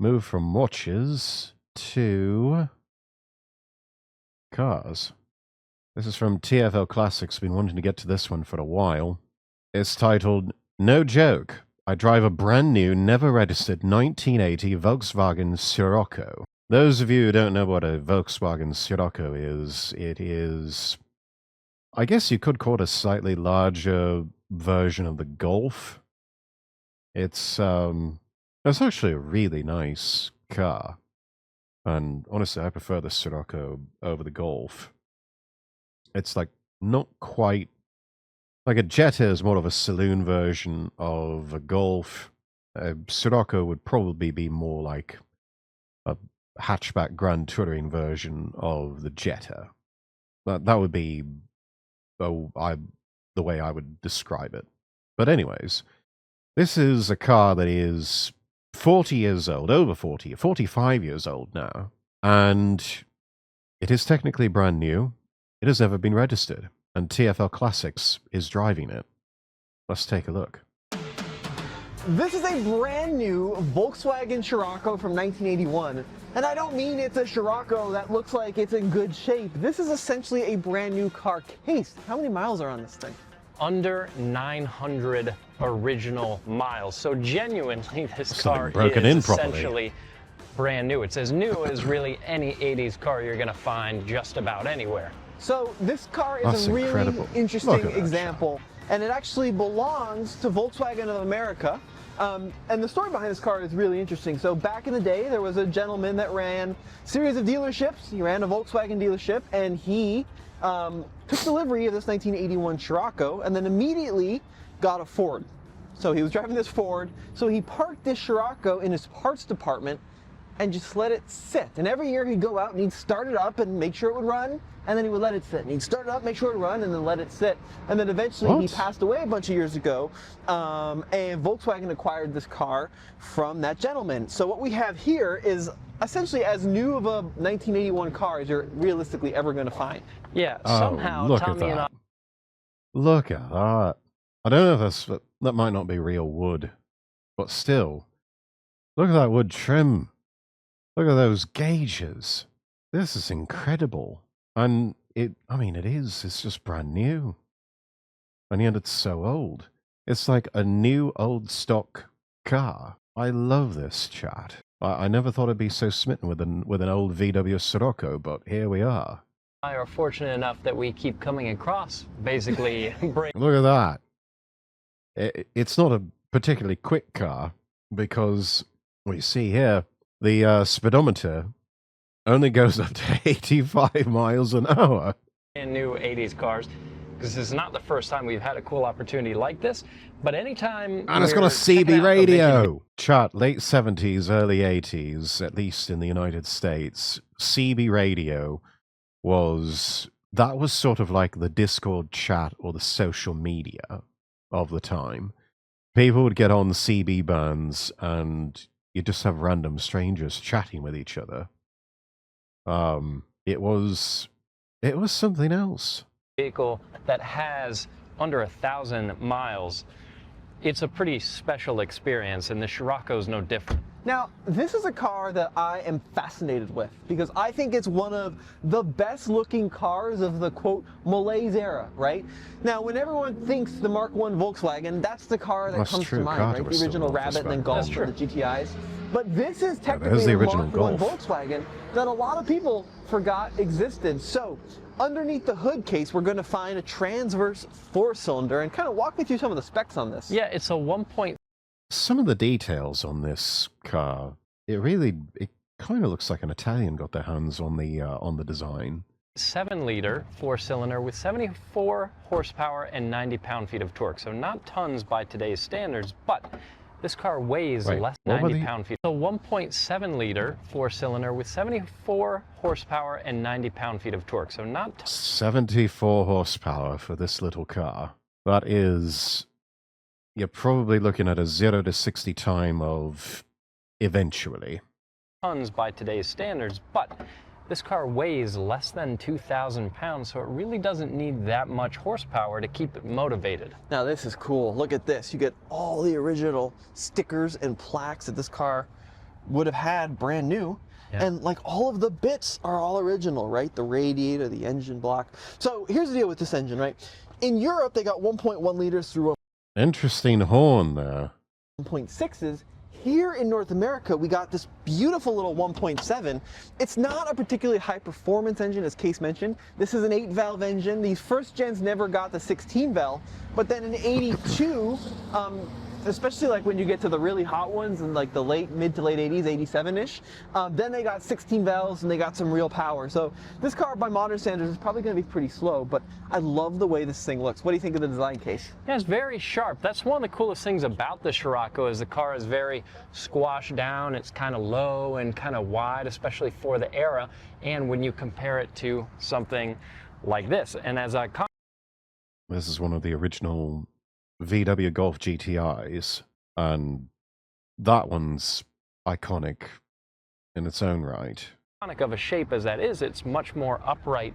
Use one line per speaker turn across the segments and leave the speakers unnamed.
move from watches to cars. This is from TFL Classics. Been wanting to get to this one for a while. It's titled, No Joke. I drive a brand new, never registered 1980 Volkswagen Scirocco. Those of you who don't know what a Volkswagen Scirocco is, it is, I guess you could call it a slightly larger version of the Golf. It's actually a really nice car. And honestly, I prefer the Scirocco over the Golf. It's like not quite like a Jetta is more of a saloon version of a Golf. A Scirocco would probably be more like a hatchback Grand Touring version of the Jetta. That would be the way I would describe it. But anyways, this is a car that is 40 years old, over 40, 45 years old now, and it is technically brand new. It has never been registered, and TFL Classics is driving it. Let's take a look.
This is a brand new Volkswagen Scirocco from 1981. And I don't mean it's a Scirocco that looks like it's in good shape. This is essentially a brand new car cased. How many miles are on this thing?
Under 900 original miles. So genuinely, this car is essentially brand new. It's as new as really any 80s car you're going to find just about anywhere.
So this car is a really interesting example, and it actually belongs to Volkswagen of America. And the story behind this car is really interesting. So back in the day, there was a gentleman that ran a series of dealerships. He ran a Volkswagen dealership, and he took delivery of this 1981 Scirocco, and then immediately got a Ford. So he was driving this Ford, so he parked this Scirocco in his parts department and just let it sit. And every year he'd go out and he'd start it up and make sure it would run, and then he would let it sit. And he'd start it up, make sure it would run, and then let it sit. And then eventually he passed away a bunch of years ago, and Volkswagen acquired this car from that gentleman. So what we have here is essentially as new of a 1981 car as you're realistically ever going to find.
Yeah, somehow Tommy and I...
Look at that. I don't know if that might not be real wood, but still, look at that wood trim. Look at those gauges. This is incredible. And it's just brand new. And yet it's so old. It's like a new old stock car. I love this, chat. I never thought I'd be so smitten with an old VW Scirocco, but here we are.
I are fortunate enough that we keep coming across, basically.
Look at that. It's not a particularly quick car, because what you see here, the speedometer only goes up to 85 miles an hour.
And new 80s cars, because this is not the first time we've had a cool opportunity like this, but anytime...
And it's got a CB radio. Chat, late 70s, early 80s, at least in the United States, CB radio was sort of like the Discord chat or the social media of the time. People would get on the CB bands and you just have random strangers chatting with each other. It was something else.
Vehicle that has under 1,000 miles. It's a pretty special experience, and the Scirocco's no different.
Now, this is a car that I am fascinated with because I think it's one of the best looking cars of the quote malaise era, right? Now, when everyone thinks the Mark I Volkswagen, that's the car that comes to mind, right? The original Rabbit and then Golf and the GTIs. But this is technically the Mark I Volkswagen that a lot of people forgot existed. So, underneath the hood case, we're going to find a transverse 4-cylinder, and kind of walk me through some of the specs on this.
Yeah, it's a 1.
Some of the details on this car, it kind of looks like an Italian got their hands on the design.
7-liter 4-cylinder with 74 horsepower and 90 pound-feet of torque. So not tons by today's standards, but this car weighs less than 90 pound-feet. So 1.7-liter 4-cylinder with 74 horsepower and 90 pound-feet of torque. So not
74 horsepower for this little car. That is, you're probably looking at a 0 to 60 time of eventually.
Tons by today's standards, but this car weighs less than 2,000 pounds, so it really doesn't need that much horsepower to keep it motivated.
Now this is cool. Look at this. You get all the original stickers and plaques that this car would have had brand new. Yeah. And like all of the bits are all original, right? The radiator, the engine block. So here's the deal with this engine, right? In Europe, they got 1.1 liters through
interesting horn there.
1.6s. Here in North America, we got this beautiful little 1.7. It's not a particularly high performance engine, as Case mentioned. This is an 8-valve engine. These first gens never got the 16-valve, but then in 82, especially like when you get to the really hot ones in like the mid to late 80s, 87-ish, then they got 16 valves and they got some real power. So this car by modern standards is probably going to be pretty slow, but I love the way this thing looks. What do you think of the design, Case?
Yeah, it's very sharp. That's one of the coolest things about the Scirocco is the car is very squashed down. It's kind of low and kind of wide, especially for the era. And when you compare it to something like this, and as I
this is one of the original VW Golf GTIs, and that one's iconic in its own right.
Iconic of a shape as that is, it's much more upright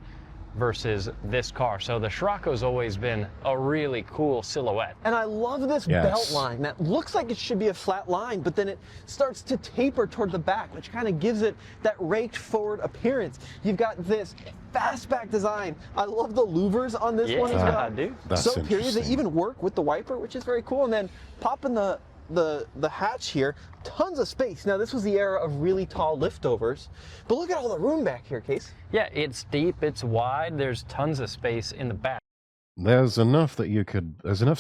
versus this car. So the Scirocco's always been a really cool silhouette.
And I love this belt line that looks like it should be a flat line, but then it starts to taper toward the back, which kind of gives it that raked forward appearance. You've got this fastback design. I love the louvers on this one as well.
I do.
That's
so period. They even work with the wiper, which is very cool. And then popping the hatch here, tons of space. Now this was the era of really tall liftovers, but look at all the room back here, Case.
Yeah, it's deep, it's wide, there's tons of space in the back.
There's enough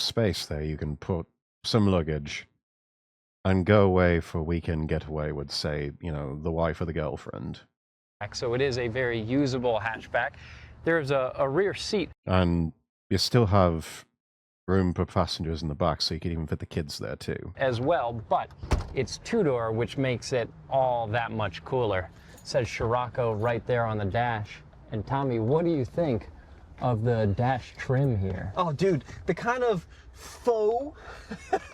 space there you can put some luggage and go away for a weekend getaway with, say, you know, the wife or the girlfriend.
So it is a very usable hatchback. There's a rear seat.
And you still have room for passengers in the back, so you can even fit the kids there too.
As well, but it's two-door, which makes it all that much cooler. It says Scirocco right there on the dash. And Tommy, what do you think of the dash trim here?
Oh, dude, the kind of faux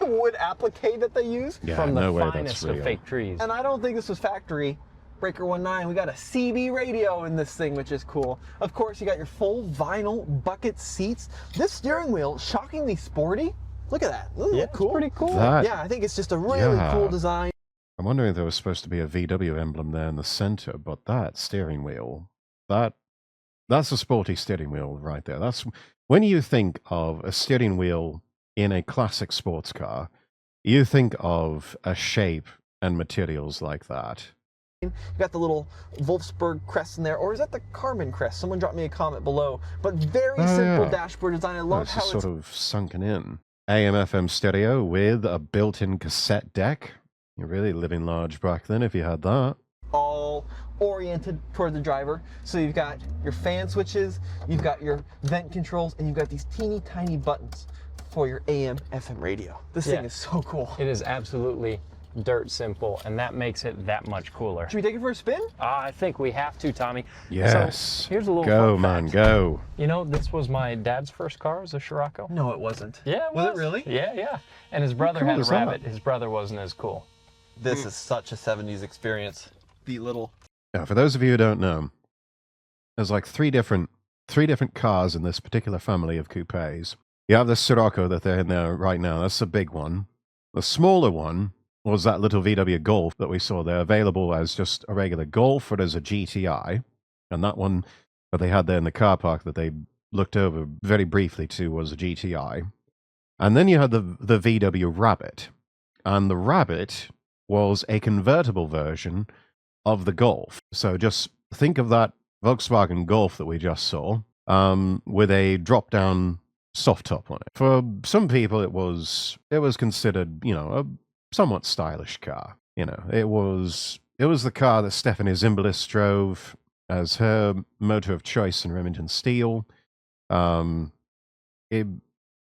wood applique that they use
from the finest of fake trees.
And I don't think this was factory. Breaker 19, we got a CB radio in this thing, which is cool. Of course, you got your full vinyl bucket seats. This steering wheel, shockingly sporty. Look at that. Doesn't it look cool?
Pretty cool.
Yeah, I think it's just a really cool design.
I'm wondering if there was supposed to be a VW emblem there in the center, but that steering wheel, that's a sporty steering wheel right there. That's when you think of a steering wheel in a classic sports car, you think of a shape and materials like that.
You got the little Wolfsburg crest in there, or is that the Karmann crest? Someone dropped me a comment below. But very simple dashboard design. I love how it's
sort of sunken in. AM/FM stereo with a built-in cassette deck. You're really living large back then if you had that.
All oriented toward the driver. So you've got your fan switches, you've got your vent controls, and you've got these teeny tiny buttons for your AM/FM radio. This thing is so cool.
It is absolutely dirt simple, and that makes it that much cooler.
Should we take it for a spin?
I think we have to, Tommy.
Yes.
So, here's a little
go, man, go.
You know, this was my dad's first car, was a Scirocco.
No, it wasn't.
Yeah, it
was. Was it really?
Yeah. And his brother had a Rabbit. His brother wasn't as cool.
This is such a 70s experience. The little...
Now, for those of you who don't know, there's like three different cars in this particular family of coupes. You have the Scirocco that they're in there right now. That's the big one. The smaller one was that little VW Golf that we saw there, available as just a regular Golf or as a GTI. And that one that they had there in the car park that they looked over very briefly to was a GTI. And then you had the VW Rabbit. And the Rabbit was a convertible version of the Golf. So just think of that Volkswagen Golf that we just saw with a drop-down soft top on it. For some people, it was considered, you know, a somewhat stylish car. You know, it was the car that Stephanie Zimbalist drove as her motor of choice in Remington Steel. I don't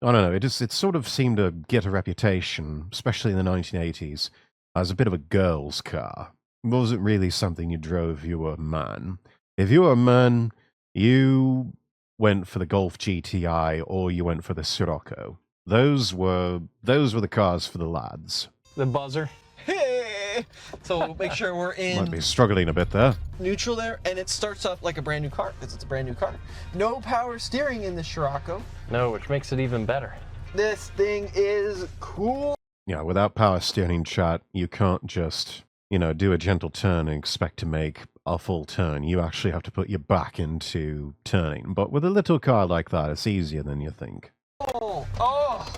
know, it sort of seemed to get a reputation, especially in the 1980s, as a bit of a girl's car. It wasn't really something you drove if you were a man. If you were a man, you went for the Golf GTI or you went for the Scirocco. Those were the cars for the lads.
The buzzer.
Hey! So make sure we're in...
Might be struggling a bit there.
Neutral there, and it starts up like a brand new car, because it's a brand new car. No power steering in the Scirocco.
No, which makes it even better.
This thing is cool.
Yeah, without power steering, chat, you can't just do a gentle turn and expect to make a full turn. You actually have to put your back into turning. But with a little car like that, it's easier than you think.
Oh,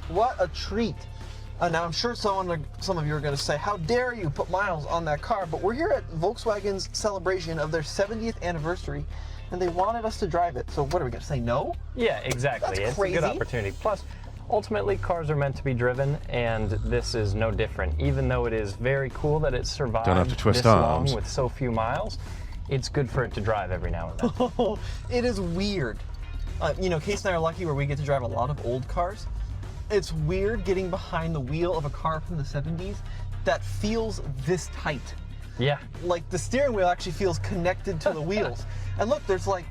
what a treat. Now, I'm sure some of you are going to say, how dare you put miles on that car? But we're here at Volkswagen's celebration of their 70th anniversary, and they wanted us to drive it. So what are we going to say, no?
Yeah, exactly.
That's crazy.
It's a good opportunity. Plus, ultimately, cars are meant to be driven, and this is no different. Even though it is very cool that it survived
Don't have to twist
this
arms.
long with so few miles, it's good for it to drive every now and then.
It is weird. Case and I are lucky where we get to drive a lot of old cars. It's weird getting behind the wheel of a car from the 70s that feels this tight.
Yeah.
Like the steering wheel actually feels connected to the wheels. And look, there's like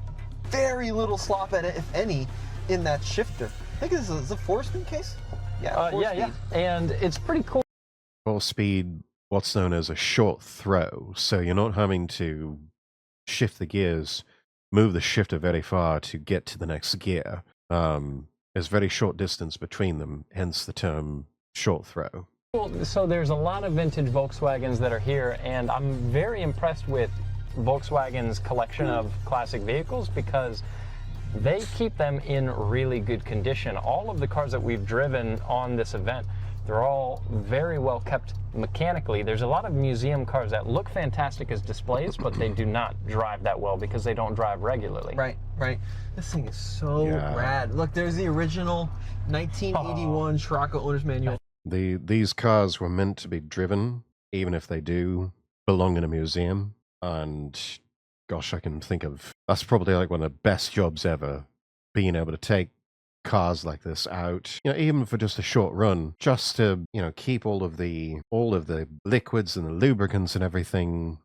very little slop at it, if any, in that shifter. I think this is a 4-speed case? Yeah, 4-speed.
Yeah. And it's pretty cool.
4-speed, what's known as a short throw. So you're not having to shift the gears, move the shifter very far to get to the next gear. There's very short distance between them, hence the term short throw.
So there's a lot of vintage Volkswagens that are here, and I'm very impressed with Volkswagen's collection of classic vehicles because they keep them in really good condition. All of the cars that we've driven on this event, they're all very well kept mechanically. There's a lot of museum cars that look fantastic as displays, but they do not drive that well because they don't drive regularly.
Right. This thing is so rad. Look, there's the original 1981 Scirocco owner's manual.
These cars were meant to be driven, even if they do belong in a museum. And gosh, I can think of, that's probably like one of the best jobs ever, being able to take cars like this out, even for just a short run, just to, keep all of the liquids and the lubricants and everything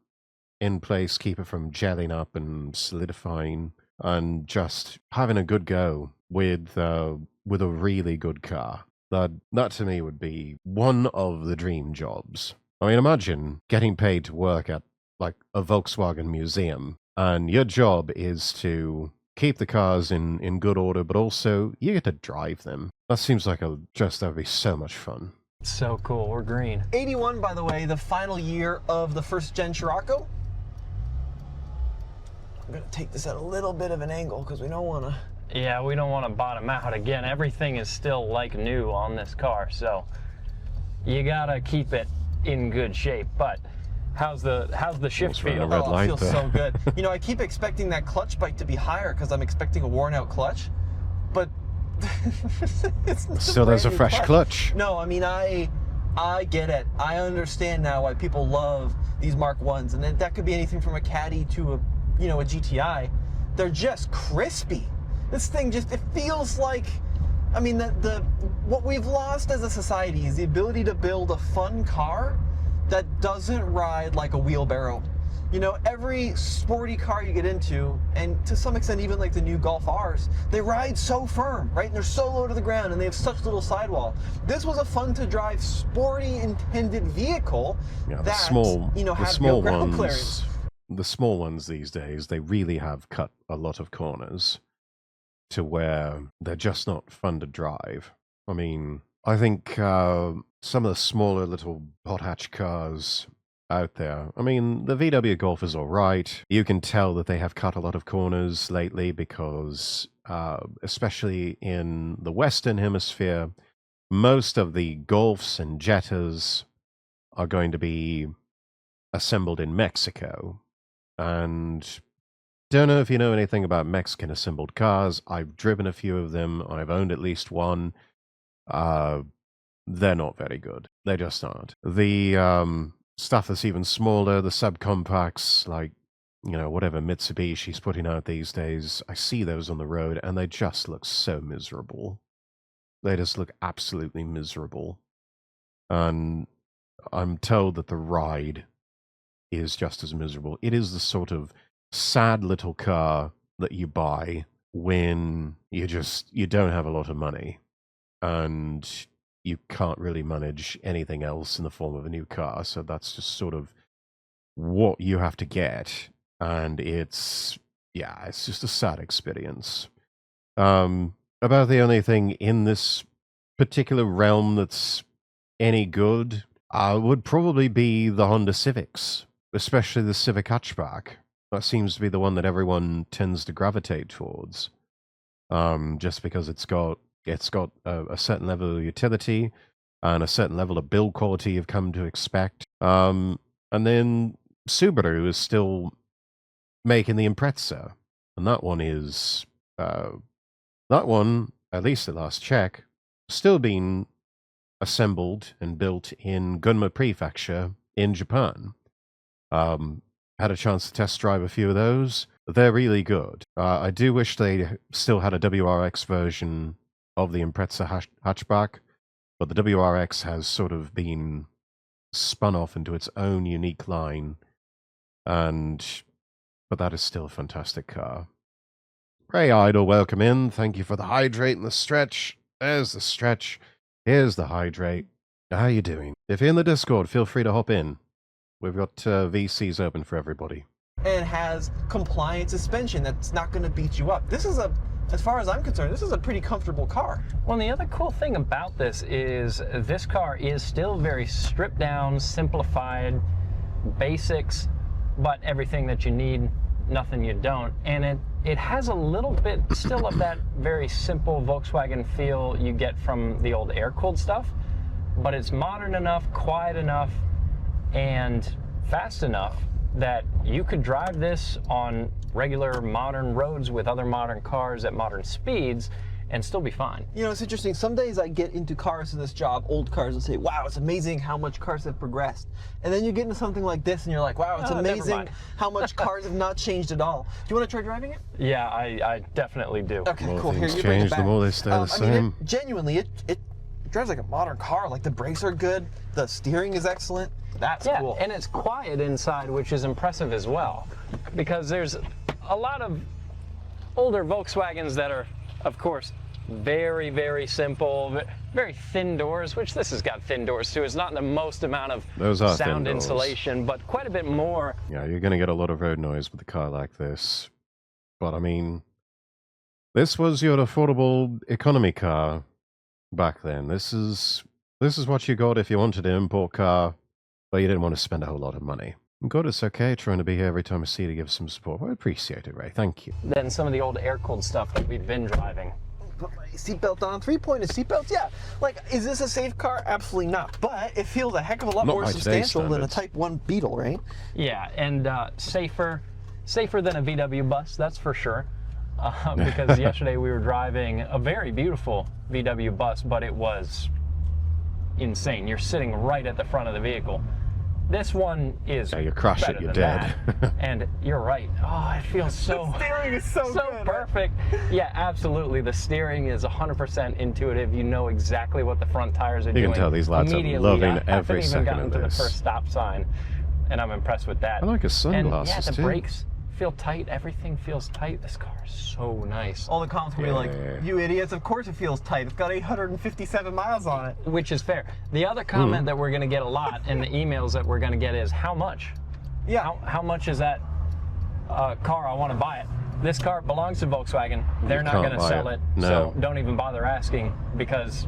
in place, keep it from gelling up and solidifying, and just having a good go with a really good car. That to me would be one of the dream jobs. I mean, imagine getting paid to work at like a Volkswagen museum, and your job is to keep the cars in good order, but also you get to drive them. That seems like that'd be so much fun.
So cool. We're green.
81, by the way, the final year of the first gen Scirocco. I'm gonna take this at a little bit of an angle because we don't want to.
Yeah, we don't want to bottom out. Again, everything is still like new on this car, so you gotta keep it in good shape. But how's the shift feel?
It feels so good. I keep expecting that clutch bite to be higher because I'm expecting a worn out clutch, but
so there's a fresh clutch.
No, I mean I get it. I understand now why people love these Mark 1s, and that could be anything from a Caddy to a GTI. They're just crispy. This thing it feels like, I mean, what we've lost as a society is the ability to build a fun car that doesn't ride like a wheelbarrow. Every sporty car you get into, and to some extent even like the new Golf Rs, they ride so firm, right? And they're so low to the ground, and they have such little sidewall. This was a fun to drive, sporty intended vehicle that
the small
ground clearance.
The small ones these days, they really have cut a lot of corners to where they're just not fun to drive. I mean, I think some of the smaller little hot hatch cars out there, I mean, the VW Golf is all right. You can tell that they have cut a lot of corners lately because, especially in the Western Hemisphere, most of the Golfs and Jettas are going to be assembled in Mexico. And don't know if you know anything about Mexican assembled cars. I've driven a few of them. I've owned at least one. They're not very good. They just aren't. The stuff that's even smaller, the subcompacts, like, whatever Mitsubishi's putting out these days, I see those on the road, and they just look so miserable. They just look absolutely miserable. And I'm told that the ride is just as miserable. It is the sort of sad little car that you buy when you don't have a lot of money and you can't really manage anything else in the form of a new car. So that's just sort of what you have to get. And it's just a sad experience. About the only thing in this particular realm that's any good, would probably be the Honda Civics, especially the Civic hatchback. That seems to be the one that everyone tends to gravitate towards, just because it's got a certain level of utility and a certain level of build quality you've come to expect. And then Subaru is still making the Impreza, and that one is at least at last check, still being assembled and built in Gunma Prefecture in Japan. Had a chance to test drive a few of those. They're really good. I do wish they still had a WRX version of the Impreza hatchback, but the WRX has sort of been spun off into its own unique line, but that is still a fantastic car. Ray Idle, welcome in. Thank you for the hydrate and the stretch. There's the stretch. Here's the hydrate. How you doing? If you're in the Discord, feel free to hop in. We've got VCs open for everybody.
And has compliant suspension that's not going to beat you up. This is as far as I'm concerned, this is a pretty comfortable car.
Well, the other cool thing about this is this car is still very stripped down, simplified, basics, but everything that you need, nothing you don't. And it has a little bit still of that very simple Volkswagen feel you get from the old air-cooled stuff, but it's modern enough, quiet enough, and fast enough that you could drive this on regular modern roads with other modern cars at modern speeds and still be fine.
You know, it's interesting. Some days I get into cars in this job, old cars, and say, wow, it's amazing how much cars have progressed. And then you get into something like this and you're like, wow, it's amazing how much cars have not changed at all. Do you want to try driving it?
Yeah, I definitely do.
Okay,
more
cool. Here,
things
you bring it
change,
back.
the more they stay the same.
Genuinely, it drives like a modern car. Like the brakes are good, the steering is excellent. That's cool.
And it's quiet inside, which is impressive as well, because there's a lot of older Volkswagens that are, of course, very, very simple, very thin doors, which this has got thin doors too. It's not the most amount of sound insulation, but quite a bit more.
Yeah, you're going to get a lot of road noise with a car like this. But I mean, this was your affordable economy car back then. This is what you got if you wanted an import car, but you didn't want to spend a whole lot of money. God, it's okay trying to be here every time I see you to give some support. I appreciate it, Ray. Thank you.
Then some of the old air-cooled stuff that we've been driving.
Put my seatbelt on. 3-pointed seatbelts, yeah. Like, is this a safe car? Absolutely not. But it feels a heck of a lot more substantial than a Type 1 Beetle, right?
Yeah, and safer than a VW bus, that's for sure. Because yesterday we were driving a very beautiful VW bus, but it was insane. You're sitting right at the front of the vehicle. This one is
you crash it, you're dead.
And you're right. Oh, it feels so...
The steering is so good.
Perfect. Yeah, absolutely. The steering is 100% intuitive. You know exactly what the front tires are doing.
You can tell these lads are loving every second of this. I haven't even gotten to the
first stop sign, and I'm impressed with that.
I like his sunglasses,
and, yeah, the
too.
Brakes feel tight. Everything feels tight. This car is so nice.
All the comments will be like, you idiots, of course it feels tight. It's got 857 miles on it.
Which is fair. The other comment that we're going to get a lot in the emails that we're going to get is, how much?
Yeah.
How much is that car? I want to buy it. This car belongs to Volkswagen. They're not going to sell it.
No.
So don't even bother asking, because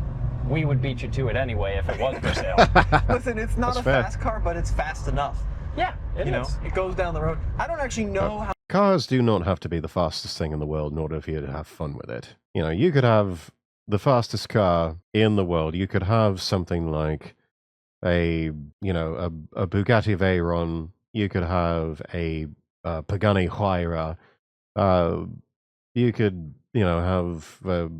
we would beat you to it anyway if it was for sale.
Listen, it's not fast car, but it's fast enough.
Yeah, it is.
It goes down the road. I don't actually know how...
Cars do not have to be the fastest thing in the world in order for you to have fun with it. You know, you could have the fastest car in the world. You could have something like a Bugatti Veyron. You could have a Pagani Huayra. You could, have the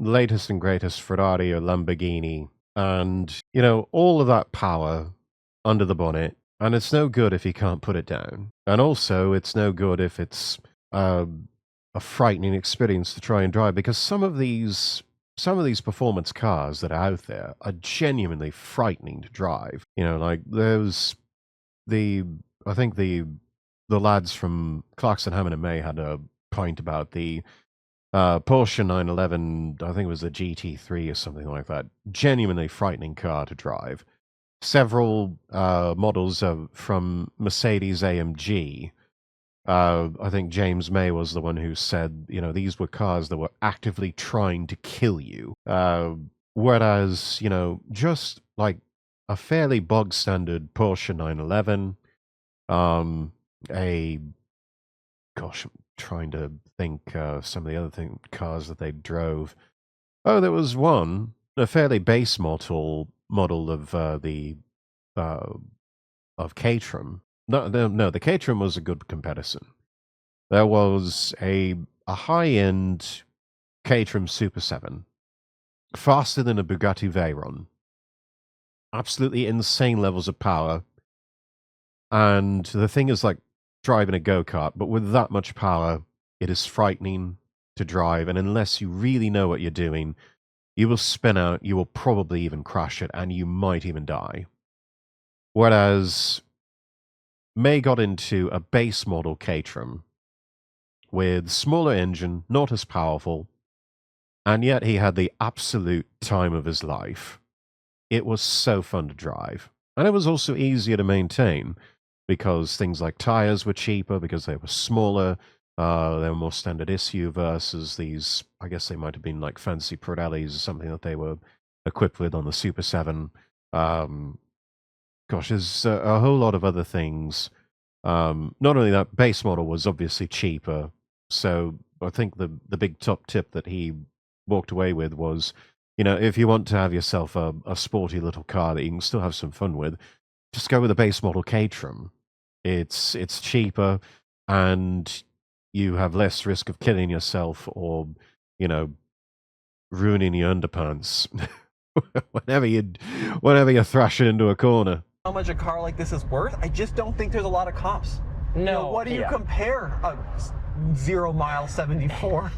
latest and greatest Ferrari or Lamborghini. And, all of that power under the bonnet. And it's no good if you can't put it down. And also, it's no good if it's a frightening experience to try and drive, because some of these performance cars that are out there are genuinely frightening to drive. Like there's I think the lads from Clarkson, Hammond and May had a point about the Porsche 911, I think it was a GT3 or something like that. Genuinely frightening car to drive. Several models from Mercedes AMG. I think James May was the one who said, these were cars that were actively trying to kill you. Whereas, just like a fairly bog standard Porsche 911. Gosh, I'm trying to think some of the other cars that they drove. Oh, there was a fairly base model of of Caterham. No, the Caterham was a good comparison. There was a high-end Caterham Super 7, faster than a Bugatti Veyron, absolutely insane levels of power, and the thing is like driving a go-kart, but with that much power, it is frightening to drive, and unless you really know what you're doing, you will spin out, you will probably even crash it, and you might even die. Whereas May got into a base model Caterham with smaller engine, not as powerful, and yet he had the absolute time of his life. It was so fun to drive. And it was also easier to maintain because things like tires were cheaper because they were smaller. They were more standard issue versus these, I guess they might have been like fancy Pirellis or something that they were equipped with on the Super 7. Gosh, there's a whole lot of other things. Not only that, base model was obviously cheaper. So I think the big top tip that he walked away with was, if you want to have yourself a sporty little car that you can still have some fun with, just go with a base model Caterham. It's cheaper, and you have less risk of killing yourself or, ruining your underpants whenever you're thrashing into a corner.
How much a car like this is worth? I just don't think there's a lot of comps.
No.
What do you compare a 0 mile 74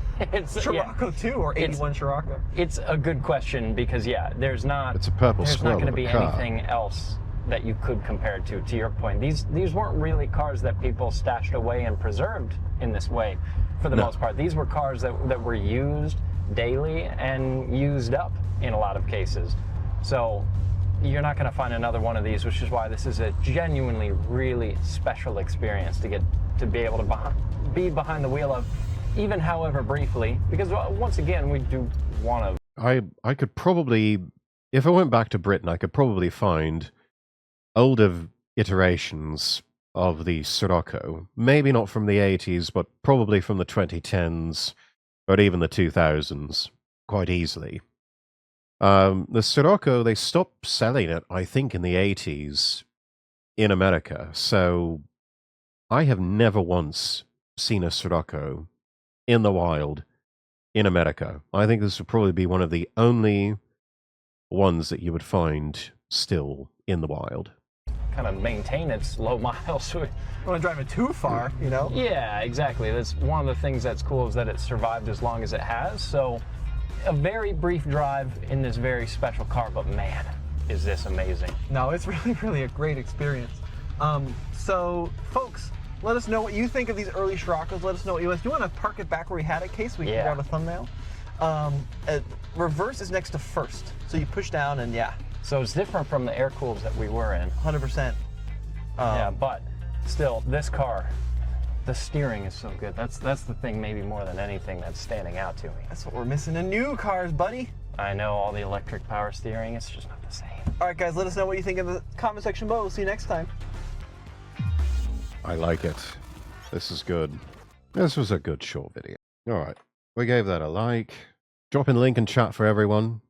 Scirocco to or 81 Scirocco?
It's a good question because there's not.
It's a purple
There's not going to be
car.
anything else that you could compare it to. To your point, these weren't really cars that people stashed away and preserved in this way, for the most part. These were cars that were used daily and used up in a lot of cases. So you're not going to find another one of these, which is why this is a genuinely really special experience to get to be able to be behind the wheel of, even however briefly, because once again, we do want
to. I could probably, if I went back to Britain, I could probably find older iterations of the Scirocco. Maybe not from the 80s, but probably from the 2010s or even the 2000s, quite easily. The Scirocco, they stopped selling it, I think, in the 80s in America. So I have never once seen a Scirocco in the wild in America. I think this would probably be one of the only ones that you would find still in the wild.
Kind of maintain its low miles.
You want to drive it too far,
Yeah, exactly. That's one of the things that's cool, is that it survived as long as it has. So a very brief drive in this very special car, but man, is this amazing.
No, it's really, really a great experience. So, folks, let us know what you think of these early Sciroccos. Let us know what you want. Do you want to park it back where we had it, Case? We can grab a thumbnail. Reverse is next to first. So you push down and
So it's different from the air-cooled that we were in.
100%.
But still, this car, the steering is so good. That's the thing, maybe more than anything, that's standing out to me.
That's what we're missing in new cars, buddy.
I know, all the electric power steering, it's just not the same.
All right, guys, let us know what you think in the comment section below. We'll see you next time.
I like it. This is good. This was a good short video. All right. We gave that a like. Drop in link in chat for everyone.